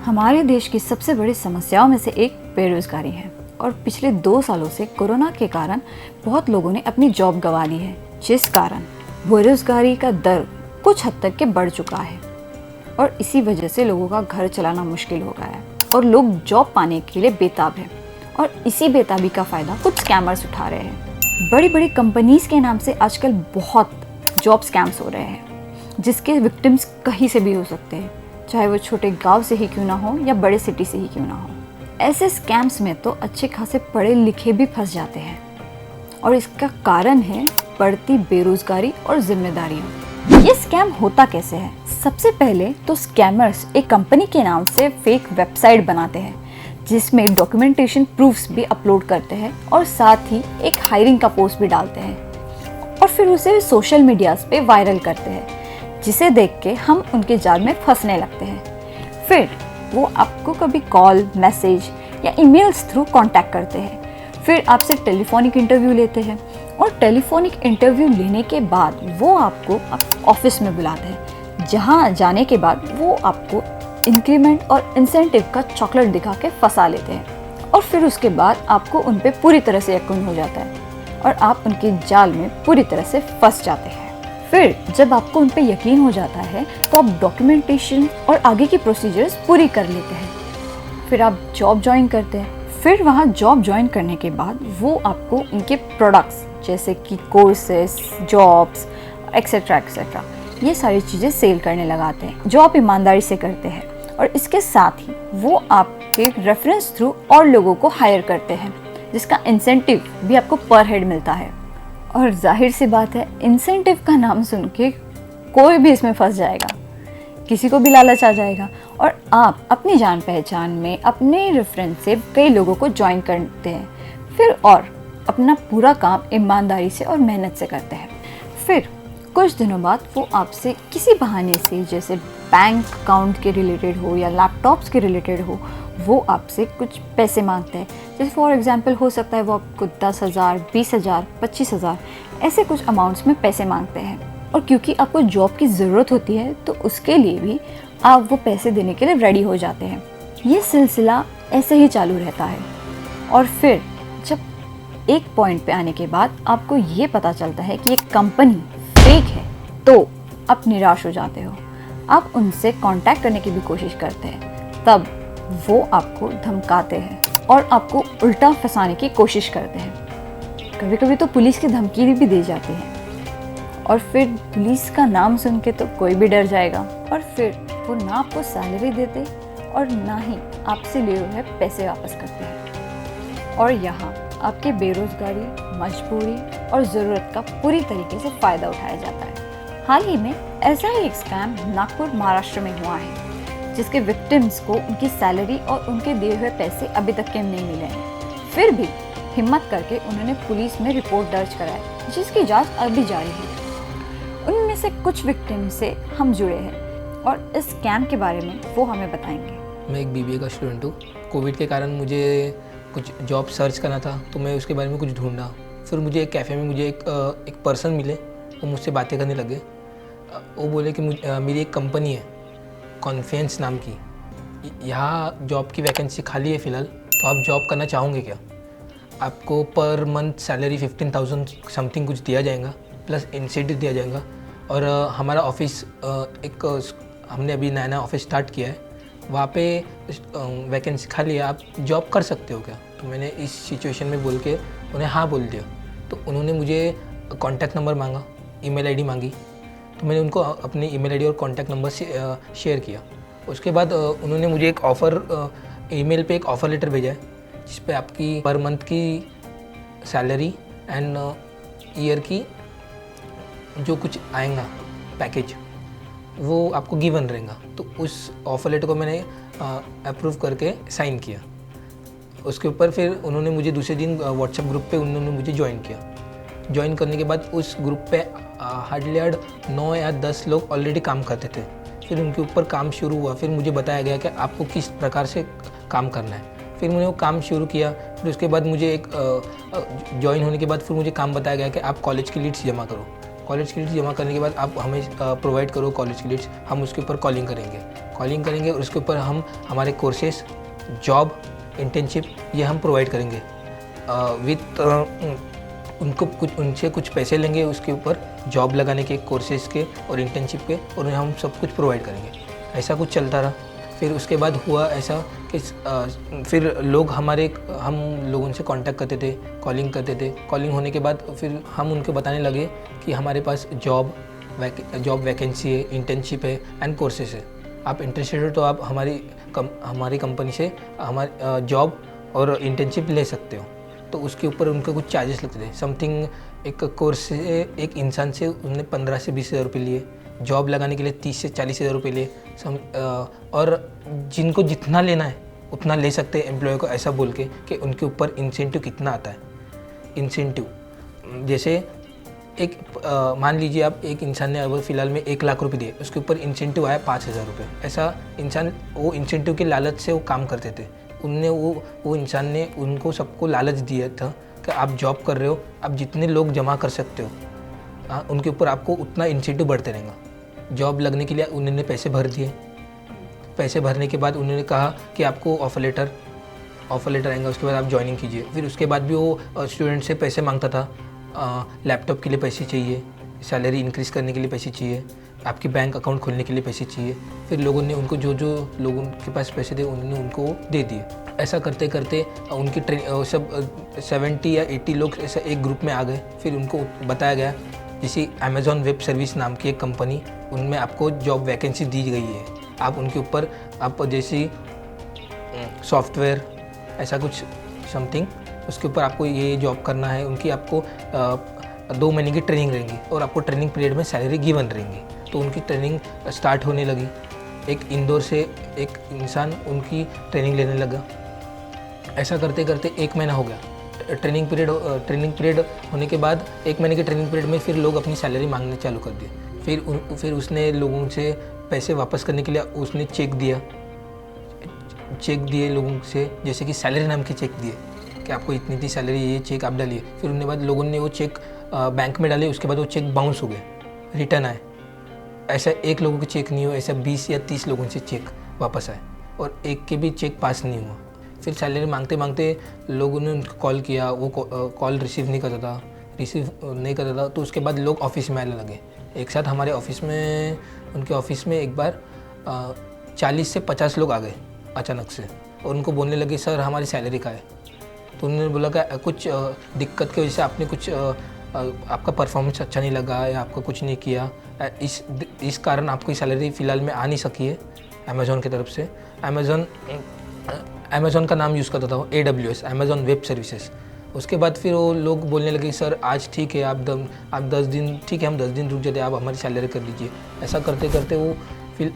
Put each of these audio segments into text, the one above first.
हमारे देश की सबसे बड़ी समस्याओं में से एक बेरोजगारी है और पिछले 2 सालों से कोरोना के कारण बहुत लोगों ने अपनी जॉब गंवा ली है, जिस कारण बेरोजगारी का दर कुछ हद तक के बढ़ चुका है और इसी वजह से लोगों का घर चलाना मुश्किल हो गया है और लोग जॉब पाने के लिए बेताब हैं और इसी बेताबी का फ़ायदा कुछ स्कैमर्स उठा रहे हैं। बड़ी बड़ी कंपनीज़ के नाम से आजकल बहुत जॉब स्कैम्स हो रहे हैं, जिसके विक्टिम्स कहीं से भी हो सकते हैं, चाहे वो छोटे गांव से ही क्यों ना हो या बड़े सिटी से ही क्यों ना हो। ऐसे स्कैम्स में तो अच्छे खासे पढ़े लिखे भी फंस जाते हैं और इसका कारण है बढ़ती बेरोजगारी और जिम्मेदारियां। ये स्कैम होता कैसे है? सबसे पहले तो स्कैमर्स एक कंपनी के नाम से फेक वेबसाइट बनाते हैं जिसमें डॉक्यूमेंटेशन प्रूफ्स भी अपलोड करते हैं और साथ ही एक हायरिंग का पोस्ट भी डालते हैं और फिर उसे सोशल मीडिया पे वायरल करते हैं, जिसे देख के हम उनके जाल में फंसने लगते हैं। फिर वो आपको कभी कॉल, मैसेज या ईमेल्स थ्रू कांटेक्ट करते हैं, फिर आपसे टेलीफोनिक इंटरव्यू लेते हैं और टेलीफोनिक इंटरव्यू लेने के बाद वो आपको ऑफिस में बुलाते हैं, जहाँ जाने के बाद वो आपको इंक्रीमेंट और इंसेंटिव का चॉकलेट दिखा के फंसा लेते हैं और फिर उसके बाद आपको उन पे पूरी तरह से यकीन हो जाता है और आप उनके जाल में पूरी तरह से फंस जाते हैं। फिर जब आपको उन पे यकीन हो जाता है तो आप डॉक्यूमेंटेशन और आगे की प्रोसीजर्स पूरी कर लेते हैं। फिर आप जॉब ज्वाइन करते हैं। फिर वहाँ जॉब ज्वाइन करने के बाद वो आपको उनके प्रोडक्ट्स जैसे कि कोर्सेस, जॉब्स एक्सेट्रा एक्सेट्रा ये सारी चीज़ें सेल करने लगाते हैं, जो आप ईमानदारी से करते हैं और इसके साथ ही वो आपके रेफरेंस थ्रू और लोगों को हायर करते हैं, जिसका इंसेंटिव भी आपको पर हेड मिलता है। और जाहिर सी बात है, इंसेंटिव का नाम सुन के कोई भी इसमें फंस जाएगा, किसी को भी लालच आ जाएगा और आप अपनी जान पहचान में अपने रेफरेंस से कई लोगों को ज्वाइन करते हैं फिर और अपना पूरा काम ईमानदारी से और मेहनत से करते हैं। फिर कुछ दिनों बाद वो आपसे किसी बहाने से, जैसे बैंक अकाउंट के रिलेटेड हो या लैपटॉप्स के रिलेटेड हो, वो आपसे कुछ पैसे मांगते हैं। जैसे फॉर एग्जांपल हो सकता है वो आपको 10,000, 20,000, 25,000 ऐसे कुछ अमाउंट्स में पैसे मांगते हैं और क्योंकि आपको जॉब की ज़रूरत होती है तो उसके लिए भी आप वो पैसे देने के लिए रेडी हो जाते हैं। ये सिलसिला ऐसे ही चालू रहता है और फिर जब एक पॉइंट पे आने के बाद आपको ये पता चलता है कि ये कंपनी फेक है तो आप निराश हो जाते हो। आप उनसे कांटेक्ट करने की भी कोशिश करते हैं, तब वो आपको धमकाते हैं और आपको उल्टा फंसाने की कोशिश करते हैं। कभी कभी तो पुलिस की धमकी भी दी जाती है और फिर पुलिस का नाम सुन के तो कोई भी डर जाएगा और फिर वो ना आपको सैलरी देते और ना ही आपसे लिए हुए पैसे वापस करते हैं और यहाँ आपके बेरोजगारी, मजबूरी और ज़रूरत का पूरी तरीके से फ़ायदा उठाया जाता है। हाल ही में ऐसा ही एक स्कैम नागपुर, महाराष्ट्र में हुआ है, जिसके विक्टिम्स को उनकी सैलरी और उनके दिए हुए पैसे अभी तक के नहीं मिले हैं। फिर भी हिम्मत करके उन्होंने पुलिस में रिपोर्ट दर्ज कराई, जिसकी जांच अभी जारी है। उनमें से कुछ विक्टिम से हम जुड़े हैं और इस स्कैम के बारे में वो हमें बताएंगे। मैं एक बीबीए का स्टूडेंट हूँ। कोविड के कारण मुझे कुछ जॉब सर्च करना था तो मैं उसके बारे में कुछ ढूंढा। फिर मुझे एक कैफ़े में मुझे एक पर्सन मिले, वो मुझसे बातें करने लगे। वो बोले कि मेरी एक कंपनी है कॉन्फिडेंस नाम की, यहाँ जॉब की वैकेंसी खाली है फ़िलहाल, तो आप जॉब करना चाहोगे क्या? आपको पर मंथ सैलरी 15,000 समथिंग कुछ दिया जाएगा, प्लस इंसेंटिव दिया जाएगा और हमारा ऑफिस हमने अभी नया ऑफिस स्टार्ट किया है, वहाँ पे वैकेंसी खाली है, आप जॉब कर सकते हो क्या? तो मैंने इस सिचुएशन में बोल के उन्हें हाँ बोल दिया। तो उन्होंने मुझे कॉन्टैक्ट नंबर मांगा, ईमेल आईडी मांगी, तो मैंने उनको अपनी ईमेल आईडी और कॉन्टैक्ट नंबर शेयर किया। उसके बाद उन्होंने मुझे एक ईमेल पे एक ऑफ़र लेटर भेजा है, जिस पे आपकी पर मंथ की सैलरी एंड ईयर की जो कुछ आएगा पैकेज वो आपको गिवन रहेगा। तो उस ऑफ़र लेटर को मैंने अप्रूव करके साइन किया। उसके ऊपर फिर उन्होंने मुझे दूसरे दिन व्हाट्सएप ग्रुप पे उन्होंने मुझे ज्वाइन किया। ज्वाइन करने के बाद उस ग्रुप पे हार्डली 9 या 10 लोग ऑलरेडी काम करते थे। फिर उनके ऊपर काम शुरू हुआ। फिर मुझे बताया गया कि आपको किस प्रकार से काम करना है। फिर मैंने वो काम शुरू किया। फिर उसके बाद मुझे एक ज्वाइन होने के बाद फिर मुझे काम बताया गया कि आप कॉलेज की लीड्स जमा करो। कॉलेज क्रेडिट्स जमा करने के बाद आप हमें प्रोवाइड करो कॉलेज क्रेडिट्स, हम उसके ऊपर कॉलिंग करेंगे और उसके ऊपर हम हमारे कोर्सेस, जॉब, इंटर्नशिप ये हम प्रोवाइड करेंगे विथ उनसे कुछ पैसे लेंगे उसके ऊपर जॉब लगाने के, कोर्सेज़ के और इंटर्नशिप के, और हम सब कुछ प्रोवाइड करेंगे। ऐसा कुछ चलता रहा। फिर उसके बाद हुआ ऐसा कि फिर हम लोगों से कांटेक्ट करते थे, कॉलिंग करते थे। कॉलिंग होने के बाद फिर हम उनको बताने लगे कि हमारे पास जॉब वैकेंसी है, इंटर्नशिप है एंड कोर्सेज है। आप इंटरेस्टेड हो तो आप हमारी कंपनी से जॉब और इंटर्नशिप ले सकते हो। तो उसके ऊपर उनके कुछ चार्जेस लगते थे। समथिंग एक कोर्स से एक इंसान से उन्होंने 15 से 20 हज़ार रुपये लिए, जॉब लगाने के लिए 30 से 40 हज़ार रुपये लिए। और जिनको जितना लेना है उतना ले सकते हैं एम्प्लॉय को, ऐसा बोल के कि उनके ऊपर इंसेंटिव कितना आता है। इंसेंटिव जैसे मान लीजिए आप एक इंसान ने अब फ़िलहाल में 1 लाख रुपये दिए, उसके ऊपर इंसेंटिव आया 5,000 रुपये। ऐसा इंसान वो इंसेंटिव के लालच से वो काम करते थे। वो इंसान ने उनको सबको लालच दिया था कि आप जॉब कर रहे हो, आप जितने लोग जमा कर सकते हो उनके ऊपर आपको उतना इंसेंटिव बढ़ते रहेगा। जॉब लगने के लिए उन्होंने पैसे भर दिए। पैसे भरने के बाद उन्होंने कहा कि आपको ऑफ़र लेटर आएगा, उसके बाद आप ज्वाइनिंग कीजिए। फिर उसके बाद भी वो स्टूडेंट से पैसे मांगता था। लैपटॉप के लिए पैसे चाहिए, सैलरी इंक्रीज़ करने के लिए पैसे चाहिए, आपके बैंक अकाउंट खोलने के लिए पैसे चाहिए। फिर लोगों ने उनको जो लोगों के पास पैसे थे उन्होंने उनको दे दिए। ऐसा करते करते उनकी सब 70 या 80 लोग ऐसा एक ग्रुप में आ गए। फिर उनको बताया गया जैसे अमेज़ॉन वेब सर्विस नाम की एक कंपनी, उनमें आपको जॉब वैकेंसी दी गई है। आप उनके ऊपर आप जैसे सॉफ्टवेयर ऐसा कुछ समथिंग उसके ऊपर आपको ये जॉब करना है। उनकी आपको 2 महीने की ट्रेनिंग रहेंगी और आपको ट्रेनिंग पीरियड में सैलरी गिवन रहेंगी। तो उनकी ट्रेनिंग स्टार्ट होने लगी। एक इंदौर से एक इंसान उनकी ट्रेनिंग लेने लगा। ऐसा करते करते 1 महीना हो गया। ट्रेनिंग पीरियड होने के बाद 1 महीने के ट्रेनिंग पीरियड में फिर लोग अपनी सैलरी मांगने चालू कर दिए। फिर उसने लोगों से पैसे वापस करने के लिए उसने चेक दिए लोगों से, जैसे कि सैलरी नाम के चेक दिए कि आपको इतनी सैलरी, ये चेक आप डालिए। फिर उनके बाद लोगों ने वो चेक बैंक में डाले। उसके बाद वो चेक बाउंस हो गए, रिटर्न आए। ऐसा एक लोगों के चेक नहीं हुआ, ऐसा 20 या 30 लोगों से चेक वापस आए और एक के भी चेक पास नहीं हुआ। फिर सैलरी मांगते मांगते लोगों ने उनको कॉल किया, वो कॉल रिसीव नहीं करता था। तो उसके बाद लोग ऑफिस में आने लगे। एक साथ हमारे ऑफिस में, उनके ऑफिस में एक बार 40 से 50 लोग आ गए अचानक से और उनको बोलने लगे सर हमारी सैलरी का है। तो उन्होंने बोला कि कुछ दिक्कत की वजह से आपने कुछ आपका परफॉर्मेंस अच्छा नहीं लगा या आपका कुछ नहीं किया, इस कारण आपको सैलरी फ़िलहाल में आ नहीं सकी है अमेज़ॉन की तरफ से। अमेज़ॉन का नाम यूज़ करता था वो, AWS, अमेज़ॉन वेब सर्विसेज। उसके बाद फिर वो लोग बोलने लगे सर आज ठीक है, आप 10 दिन ठीक है, हम 10 दिन रुक जाते, आप हमारी सैलरी कर दीजिए। ऐसा करते करते वो फिर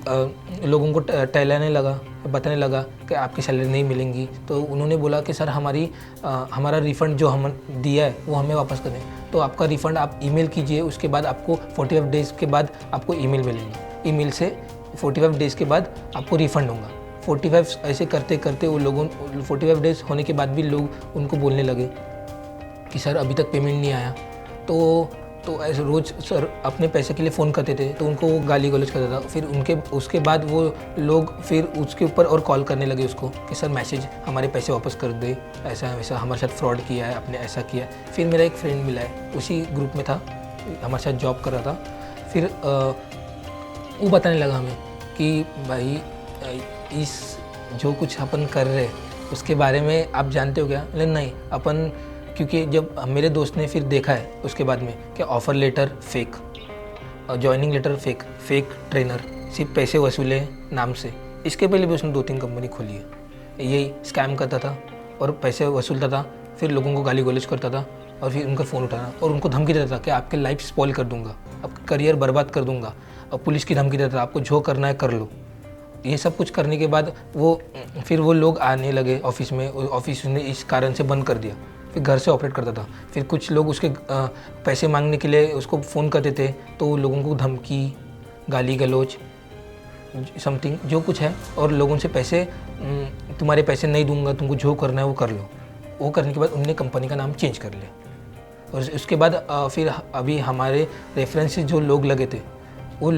लोगों को टहलाने लगा, बताने लगा कि आपकी सैलरी नहीं मिलेंगी। तो उन्होंने बोला कि सर हमारा रिफ़ंड जो हम दिया है वो हमें वापस करें। तो आपका रिफ़ंड आप ईमेल कीजिए, उसके बाद आपको 45 डेज़ के बाद आपको ईमेल मिलेंगी। ईमेल से 45 डेज़ के बाद आपको रिफ़ंड होगा। 45 ऐसे करते करते वो लोगों 45 डेज़ होने के बाद भी लोग उनको बोलने लगे कि सर अभी तक पेमेंट नहीं आया। तो ऐसे रोज़ सर अपने पैसे के लिए फ़ोन करते थे तो उनको वो गाली गलौज करता था। फिर उसके बाद वो लोग फिर उसके ऊपर और कॉल करने लगे उसको कि सर मैसेज हमारे पैसे वापस कर दे, ऐसा वैसा हमारे साथ फ्रॉड किया है, आपने ऐसा किया है। फिर मेरा एक फ्रेंड मिला है, उसी ग्रुप में था, हमारे साथ जॉब कर रहा था। फिर वो बताने लगा हमें कि भाई इस जो कुछ अपन कर रहे हैं उसके बारे में आप जानते हो क्या? लेकिन नहीं अपन, क्योंकि जब मेरे दोस्त ने फिर देखा है उसके बाद में कि offer letter fake, joining letter fake trainer, सिर्फ पैसे वसूले नाम से। इसके पहले भी उसने 2-3 कंपनी खोली है। यही स्कैम करता था और पैसे वसूलता था, फिर लोगों को गाली गलौज करता था और फिर उनका फ़ोन उठाना और उनको धमकी देता था कि आपके लाइफ स्पॉइल कर दूंगा, आपका करियर बर्बाद कर दूंगा, और पुलिस की धमकी देता था आपको जो करना है कर लो। ये सब कुछ करने के बाद फिर वो लोग आने लगे ऑफिस में। ऑफिस ने इस कारण से बंद कर दिया, फिर घर से ऑपरेट करता था। फिर कुछ लोग उसके पैसे मांगने के लिए उसको फ़ोन करते थे तो लोगों को धमकी, गाली गलौज समथिंग जो कुछ है, और लोगों से पैसे, तुम्हारे पैसे नहीं दूंगा, तुमको जो करना है वो कर लो। वो करने के बाद उनने कंपनी का नाम चेंज कर लिया। और उसके बाद फिर अभी हमारे रेफरेंसेस जो लोग लगे थे वो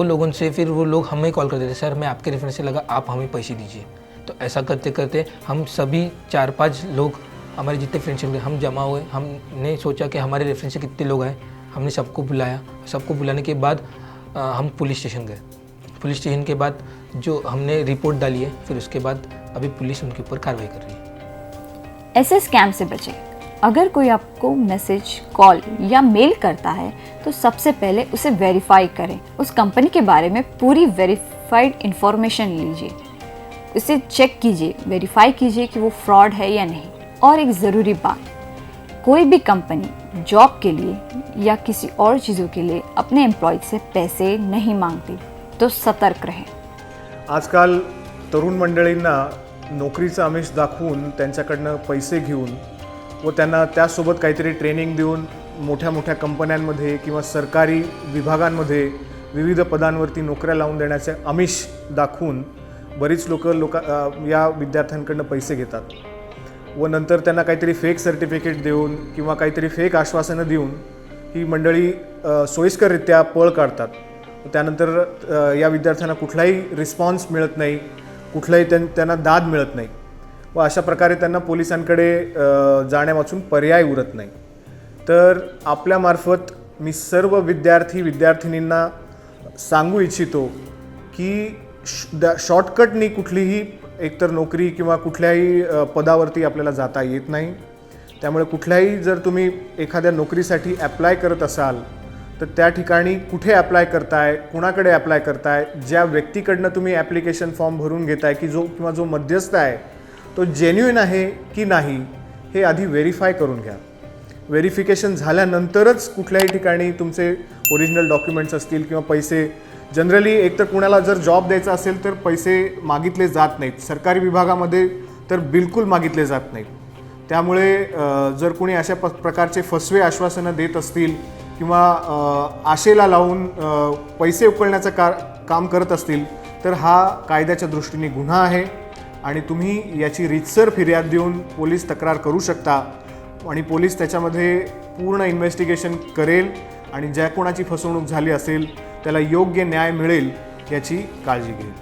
लोगों से फिर वो लोग हमें कॉल करते थे, सर मैं आपके रेफरेंस से लगा, आप हमें पैसे दीजिए। तो ऐसा करते करते हम सभी 4-5 लोग, हमारे जितने फ्रेंडशिप के, हम जमा हुए। हमने सोचा कि हमारे रेफरेंस से कितने लोग आए, हमने सबको बुलाया। सबको बुलाने के बाद हम पुलिस स्टेशन गए। पुलिस स्टेशन के बाद जो हमने रिपोर्ट डाली है, फिर उसके बाद अभी पुलिस उनके ऊपर कार्रवाई कर रही है। ऐसे स्कैम से बचें। अगर कोई आपको मैसेज, कॉल या मेल करता है तो सबसे पहले उसे वेरीफाई करें। उस कंपनी के बारे में पूरी वेरीफाइड इंफॉर्मेशन लीजिए, उसे चेक कीजिए, वेरीफाई कीजिए कि वो फ्रॉड है या नहीं। और एक ज़रूरी बात, कोई भी कंपनी जॉब के लिए या किसी और चीज़ों के लिए अपने एम्प्लॉय से पैसे नहीं मांगती, तो सतर्क रहें। आजकाल तरुण मंडळींना नोकरीचं आमिष दाखवून त्यांच्याकडनं पैसे घेऊन व त्यांना त्यासोबत काहीतरी ट्रेनिंग देऊन मोठ्या मोठ्या कंपन्यांमध्ये किंवा सरकारी विभागांमध्ये विविध पदांवरती नोकऱ्या लावून देण्याचे आमिष दाखवून बरीच लोक या विद्यार्थ्यांकडनं पैसे घेतात व नंतर त्यांना काहीतरी फेक सर्टिफिकेट देऊन किंवा काहीतरी फेक आश्वासनं देऊन ही मंडळी सोयीस्कररित्या पळ काढतात। त्यानंतर या विद्यार्थ्यांना कुठलाही रिस्पॉन्स मिळत नाही, कुठलाही त्यांना दाद मिळत नाही व अशा प्रकारे त्यांना पोलिसांकडे जाण्यावाचून पर्याय उरत नाही। तर आपल्यामार्फत मी सर्व विद्यार्थिनींना सांगू इच्छितो की शॉर्टकटनी कुठलीही एकतर नोकरी किंवा कुठल्याही पदावरती आपल्याला जाता येत नाही। त्यामुळे कुठल्याही जर तुम्ही एखाद्या नोकरीसाठी ॲप्लाय करत असाल तर त्या ठिकाणी कुठे ॲप्लाय करताय, कुणाकडे ॲप्लाय करताय, ज्या व्यक्तीकडनं तुम्ही ॲप्लिकेशन फॉर्म भरून घेताय की जो मध्यस्थ आहे तो जेन्युइन आहे की नाही हे आधी व्हेरीफाय करून घ्या। व्हेरिफिकेशन झाल्यानंतरच कुठल्याही ठिकाणी तुमचे ओरिजिनल डॉक्युमेंट्स असतील किंवा पैसे, जनरली एकतर कुणाला जर जॉब द्यायचा असेल तर पैसे मागितले जात नाहीत, सरकारी विभागामध्ये तर बिलकुल मागितले जात नाहीत। त्यामुळे जर कोणी अशा प्रकारचे फसवे आश्वासनं देत असतील किंवा आशेला लावून पैसे उकळण्याचं काम करत असतील तर हा कायद्याच्या दृष्टीने गुन्हा आहे आणि तुम्ही याची रीतसर फिर्याद देऊन पोलीस तक्रार करू शकता आणि पोलीस त्याच्यामध्ये पूर्ण इन्व्हेस्टिगेशन करेल आणि ज्या कोणाची फसवणूक झाली असेल त्याला योग्य न्याय मिळेल याची काळजी घेईल।